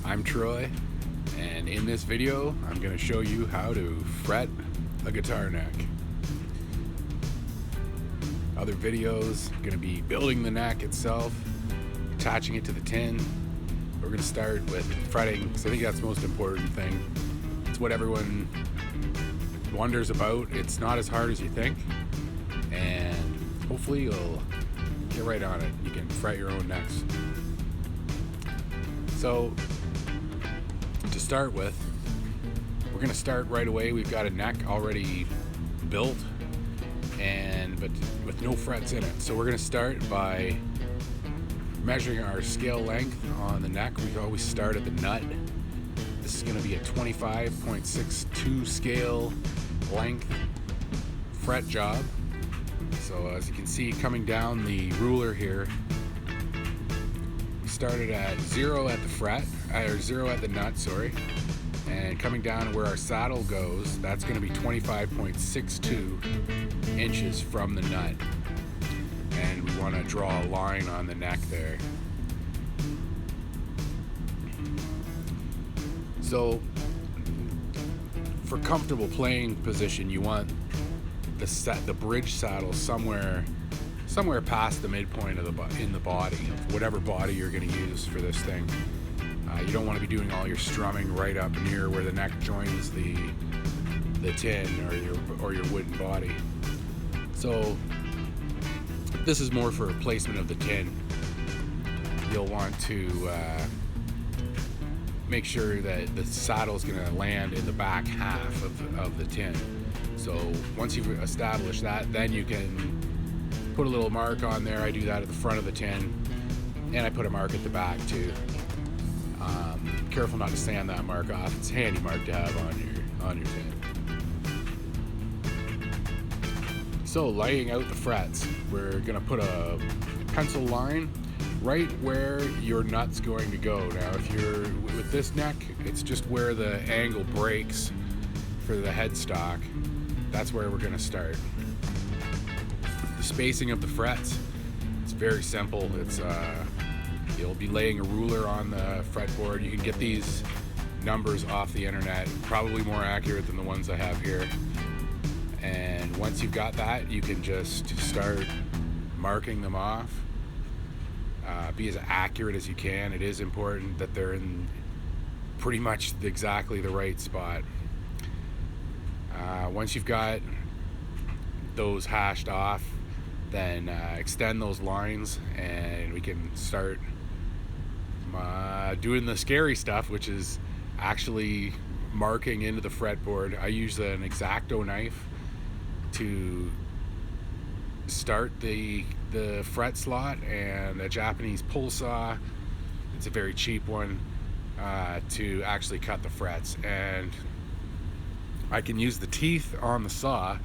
I'm Troy, and in this video I'm going to show you how to fret a guitar neck. Other videos going to be building the neck itself, attaching it to the tin. We're going to start with fretting because I think that's the most important thing. It's what everyone wonders about. It's not as hard as you think, and hopefully you'll get right on it. You can fret your own necks. So to start with, we're going to start right away. We've got a neck already built, but with no frets in it. So we're going to start by measuring our scale length on the neck. We always start at the nut. This is going to be a 25.62 scale length fret job. So as you can see, coming down the ruler here, started at 0 at the fret, or 0 at the nut, sorry, and coming down where our saddle goes, that's going to be 25.62 inches from the nut, and we want to draw a line on the neck there. So for comfortable playing position, you want the bridge saddle somewhere past the midpoint of in the body, whatever body you're going to use for this thing. You don't want to be doing all your strumming right up near where the neck joins the tin or your wooden body. So this is more for placement of the tin. You'll want to make sure that the saddle is going to land in the back half of the tin. So once you've established that, then you can put a little mark on there. I do that at the front of the tin, and I put a mark at the back too. Careful not to sand that mark off. It's a handy mark to have on your tin. So laying out the frets, we're gonna put a pencil line right where your nut's going to go. Now if you're with this neck, it's just where the angle breaks for the headstock. That's where we're gonna start. The spacing of the frets, it's very simple. It's you'll be laying a ruler on the fretboard. You can get these numbers off the internet, probably more accurate than the ones I have here. And once you've got that, you can just start marking them off. Be as accurate as you can. It is important that they're in pretty much exactly the right spot. Once you've got those hashed off, then extend those lines and we can start doing the scary stuff, which is actually marking into the fretboard. I use an X-Acto knife to start the fret slot, and a Japanese pull saw, it's a very cheap one, to actually cut the frets. And I can use the teeth on the saw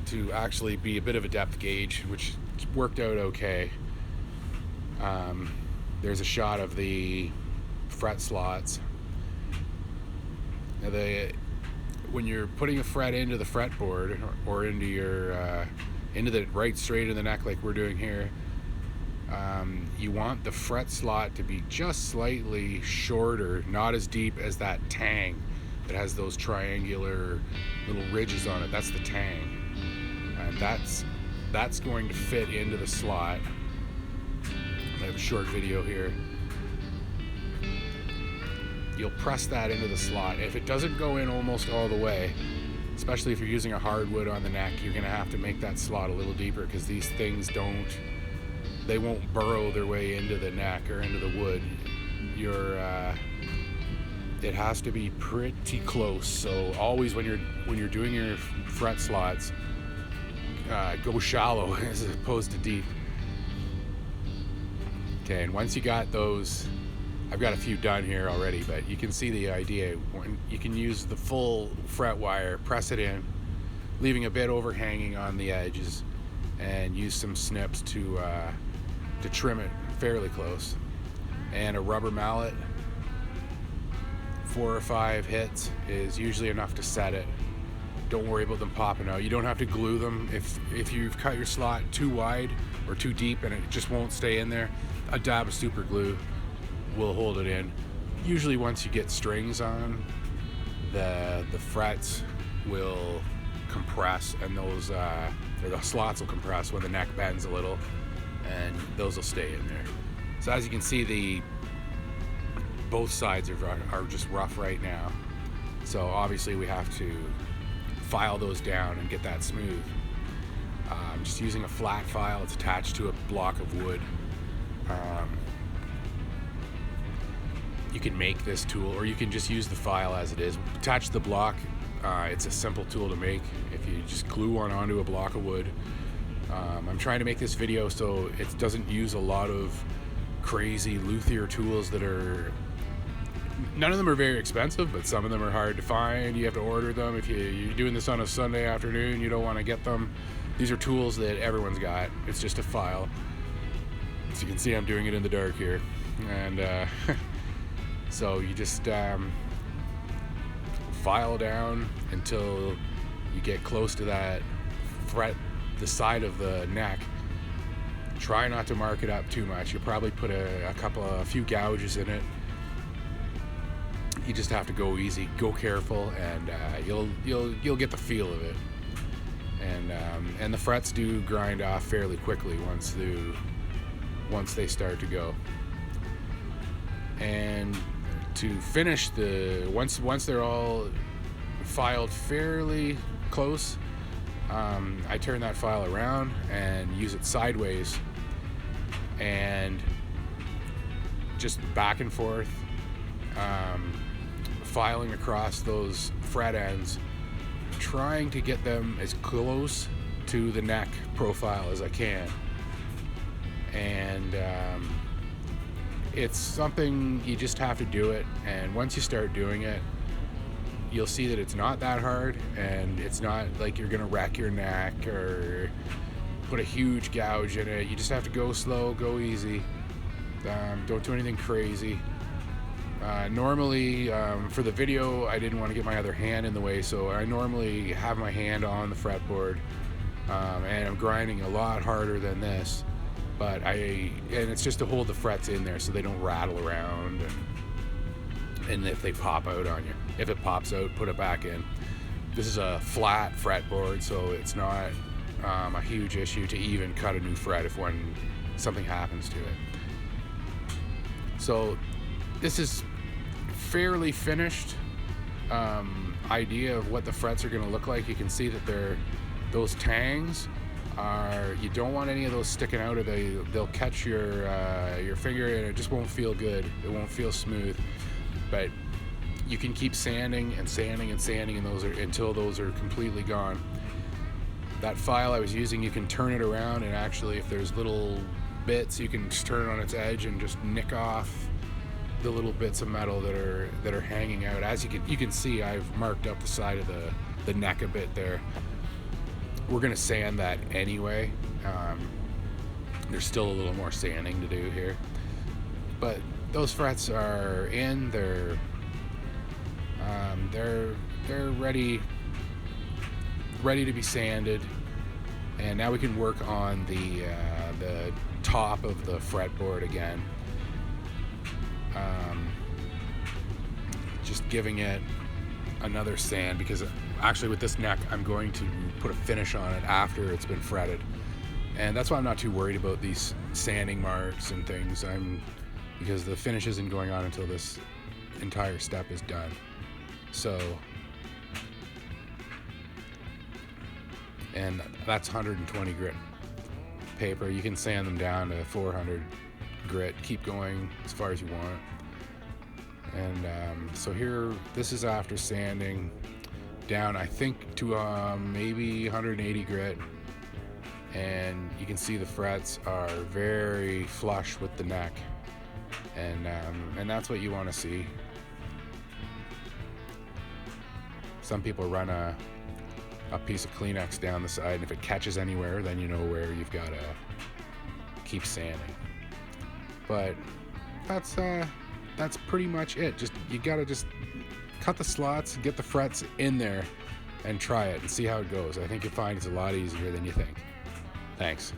to actually be a bit of a depth gauge, which worked out okay. There's a shot of the fret slots. Now when you're putting a fret into the fretboard or into the right straight in the neck like we're doing here, you want the fret slot to be just slightly shorter, not as deep as that tang that has those triangular little ridges on it. That's the tang. And that's going to fit into the slot. I have a short video here. You'll press that into the slot. If it doesn't go in almost all the way, especially if you're using a hardwood on the neck, you're gonna have to make that slot a little deeper, because these things won't burrow their way into the neck or into the wood. It has to be pretty close. So always when you're doing your fret slots, go shallow as opposed to deep. Okay, and once you got those, I've got a few done here already, but you can see the idea. You can use the full fret wire, press it in, leaving a bit overhanging on the edges, and use some snips to trim it fairly close. And a rubber mallet, 4 or 5 hits is usually enough to set it. Don't worry about them popping out. You don't have to glue them. If you've cut your slot too wide or too deep and it just won't stay in there, a dab of super glue will hold it in. Usually once you get strings on, the frets will compress, and those or the slots will compress when the neck bends a little, and those will stay in there. So as you can see, both sides are just rough right now. So obviously we have to file those down and get that smooth. I'm just using a flat file. It's attached to a block of wood. You can make this tool, or you can just use the file as it is. Attach to the block. It's a simple tool to make. If you just glue one onto a block of wood. I'm trying to make this video so it doesn't use a lot of crazy luthier tools that are... None of them are very expensive, but some of them are hard to find. You have to order them. If you're doing this on a Sunday afternoon, you don't want to get them. These are tools that everyone's got. It's just a file. As you can see, I'm doing it in the dark here. And so you just file down until you get close to that fret, the side of the neck. Try not to mark it up too much. You'll probably put a few gouges in it. You just have to go easy, go careful, and you'll get the feel of it. And the frets do grind off fairly quickly once they start to go. And to finish once they're all filed fairly close, I turn that file around and use it sideways and just back and forth, filing across those fret ends, trying to get them as close to the neck profile as I can. And it's something you just have to do it, and once you start doing it, you'll see that it's not that hard, and it's not like you're gonna wreck your neck or put a huge gouge in it. You just have to go slow, go easy. Don't do anything crazy. Normally, for the video, I didn't want to get my other hand in the way, so I normally have my hand on the fretboard, and I'm grinding a lot harder than this, but and it's just to hold the frets in there so they don't rattle around, and if they pop out on you. If it pops out, put it back in. This is a flat fretboard, so it's not a huge issue to even cut a new fret if something happens to it. So this is fairly finished idea of what the frets are going to look like. You can see that those tangs are, you don't want any of those sticking out, or they'll catch your finger and it just won't feel good. It won't feel smooth. But you can keep sanding and sanding and sanding, and until those are completely gone. That file I was using, you can turn it around, and actually if there's little bits, you can just turn it on its edge and just nick off the little bits of metal that are hanging out. As you can see, I've marked up the side of the neck a bit there. We're gonna sand that anyway. There's still a little more sanding to do here, but those frets are in. They're ready to be sanded, and now we can work on the top of the fretboard again. Just giving it another sand, because actually with this neck I'm going to put a finish on it after it's been fretted, and that's why I'm not too worried about these sanding marks and things. Because the finish isn't going on until this entire step is done. So, and that's 120 grit paper. You can sand them down to 400 grit. Keep going as far as you want. And so here, this is after sanding down, I think, to maybe 180 grit. And you can see the frets are very flush with the neck. And that's what you want to see. Some people run a piece of Kleenex down the side, and if it catches anywhere, then you know where you've got to keep sanding. But that's pretty much it. You gotta just cut the slots, get the frets in there, and try it and see how it goes. I think you'll find it's a lot easier than you think. Thanks.